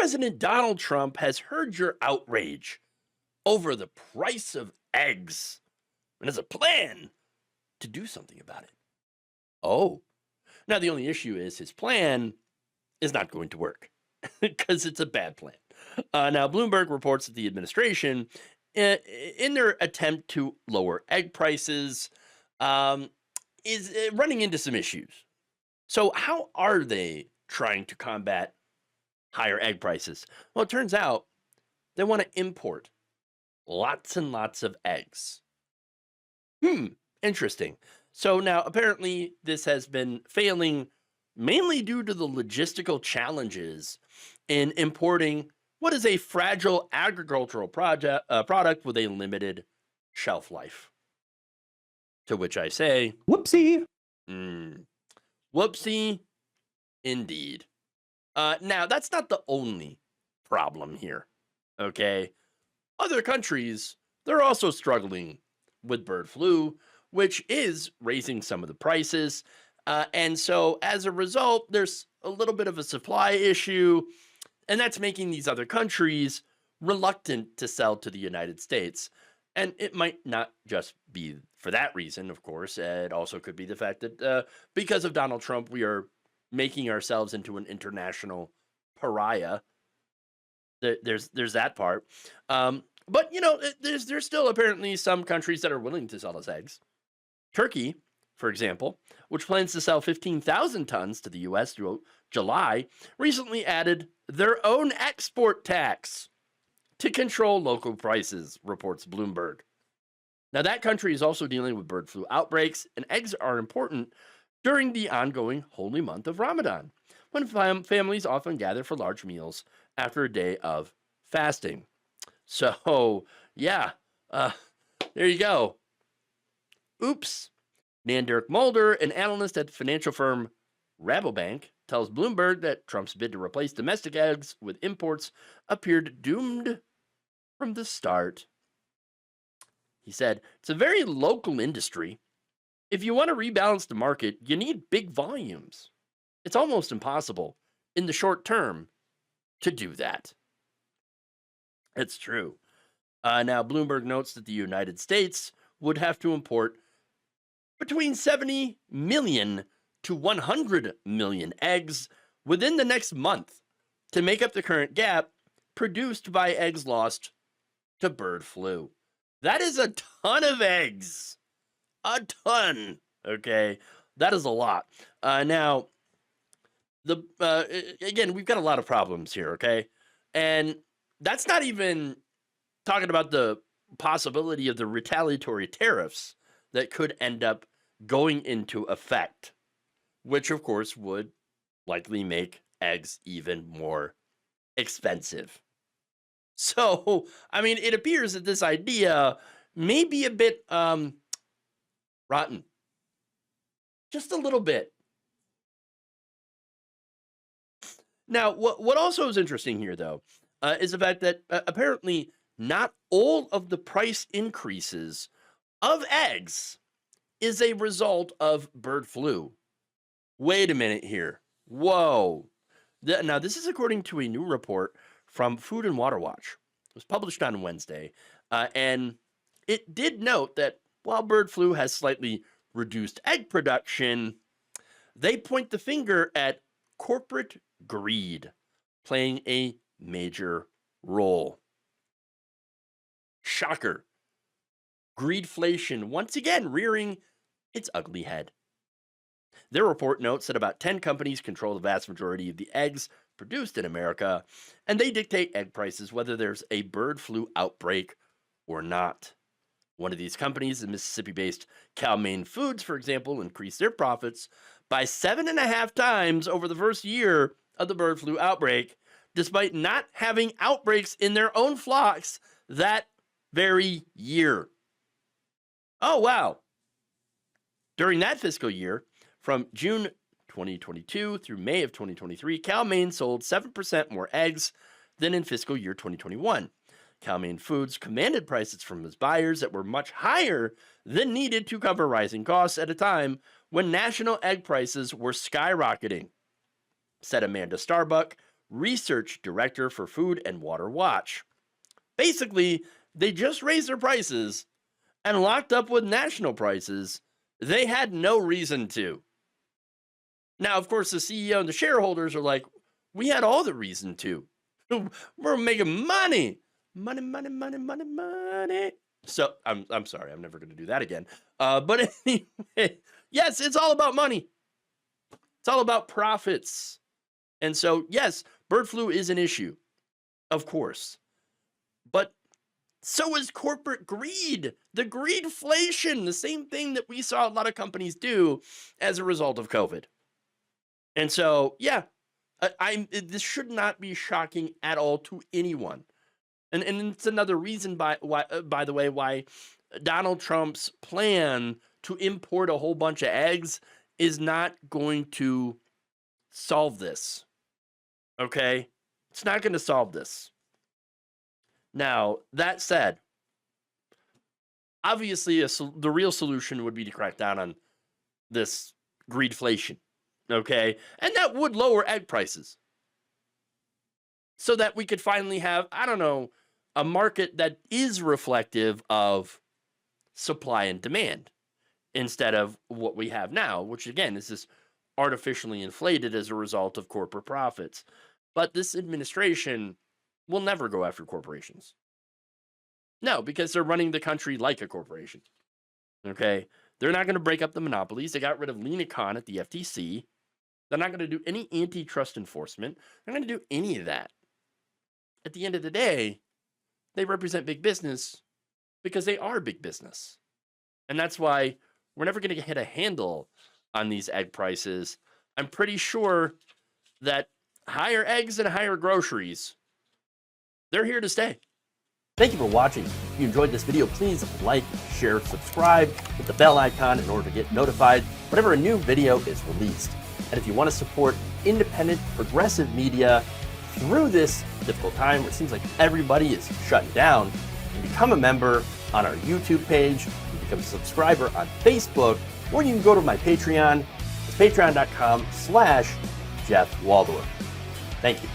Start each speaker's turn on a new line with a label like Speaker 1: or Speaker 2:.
Speaker 1: President Donald Trump has heard your outrage over the price of eggs and has a plan to do something about it. Oh, now the only issue is his plan is not going to work because it's a bad plan. Now, Bloomberg reports that the administration, in their attempt to lower egg prices, is running into some issues. So, how are they trying to combat higher egg prices? Well, it turns out they want to import lots and lots of eggs. Interesting. So now apparently this has been failing mainly due to the logistical challenges in importing what is a fragile agricultural product with a limited shelf life. To which I say,
Speaker 2: whoopsie.
Speaker 1: Whoopsie, indeed. Now, that's not the only problem here, okay? Other countries, they're also struggling with bird flu, which is raising some of the prices. And so as a result, there's a little bit of a supply issue, and that's making these other countries reluctant to sell to the United States. And it might not just be for that reason, of course. It also could be the fact that because of Donald Trump, we are making ourselves into an international pariah. There's that part. But, you know, there's still apparently some countries that are willing to sell us eggs. Turkey, for example, which plans to sell 15,000 tons to the U.S. through July, recently added their own export tax to control local prices, reports Bloomberg. Now, that country is also dealing with bird flu outbreaks, and eggs are important during the ongoing holy month of Ramadan, when families often gather for large meals after a day of fasting. So, yeah, there you go. Oops. Nan-Dirk Mulder, an analyst at the financial firm Rabobank, tells Bloomberg that Trump's bid to replace domestic eggs with imports appeared doomed from the start. He said, it's a very local industry. If you want to rebalance the market, you need big volumes. It's almost impossible in the short term to do that. It's true. Now, Bloomberg notes that the United States would have to import between 70 million to 100 million eggs within the next month to make up the current gap produced by eggs lost to bird flu. That is a ton of eggs. A ton. Okay, that is a lot. Now, again, we've got a lot of problems here, okay? And that's not even talking about the possibility of the retaliatory tariffs that could end up going into effect, which of course would likely make eggs even more expensive. So, I mean, it appears that this idea may be a bit rotten. Just a little bit. Now, what also is interesting here, though, is the fact that apparently not all of the price increases of eggs is a result of bird flu. Wait a minute here. Whoa. Now, this is according to a new report from Food and Water Watch. It was published on Wednesday, and it did note that while bird flu has slightly reduced egg production, they point the finger at corporate greed playing a major role. Shocker. Greedflation once again rearing its ugly head. Their report notes that about 10 companies control the vast majority of the eggs produced in America, and they dictate egg prices whether there's a bird flu outbreak or not. One of these companies, the Mississippi-based Cal-Maine Foods, for example, increased their profits by 7.5 times over the first year of the bird flu outbreak, despite not having outbreaks in their own flocks that very year. Oh, wow. During that fiscal year, from June 2022 through May of 2023, Cal-Maine sold 7% more eggs than in fiscal year 2021. Cal-Maine Foods commanded prices from its buyers that were much higher than needed to cover rising costs at a time when national egg prices were skyrocketing, said Amanda Starbuck, research director for Food and Water Watch. Basically, they just raised their prices and locked up with national prices they had no reason to. Now, of course, the CEO and the shareholders are like, we had all the reason to. We're making money. Money. So I'm sorry, I'm never going to do that again. But anyway, yes, it's all about money. It's all about profits. And so, yes, bird flu is an issue, of course. But so is corporate greed. The greedflation, the same thing that we saw a lot of companies do as a result of COVID. And so, yeah, this should not be shocking at all to anyone. And it's another reason, by the way, why Donald Trump's plan to import a whole bunch of eggs is not going to solve this. Okay? It's not going to solve this. Now, that said, obviously the real solution would be to crack down on this greedflation. Okay? And that would lower egg prices, so that we could finally have, I don't know, a market that is reflective of supply and demand instead of what we have now, which again is this artificially inflated as a result of corporate profits. But this administration will never go after corporations. No, because they're running the country like a corporation. Okay? They're not going to break up the monopolies. They got rid of Lina Khan at the FTC. They're not going to do any antitrust enforcement. They're not going to do any of that. At the end of the day, they represent big business because they are big business. And that's why we're never going to hit a handle on these egg prices. I'm pretty sure that higher eggs and higher groceries, they're here to stay. Thank you for watching. If you enjoyed this video, please like, share, subscribe, hit the bell icon in order to get notified whenever a new video is released. And if you want to support independent, progressive media through this difficult time where it seems like everybody is shutting down, you can become a member on our YouTube page, you can become a subscriber on Facebook, or you can go to my Patreon. It's patreon.com/Jeff Waldorf. Thank you.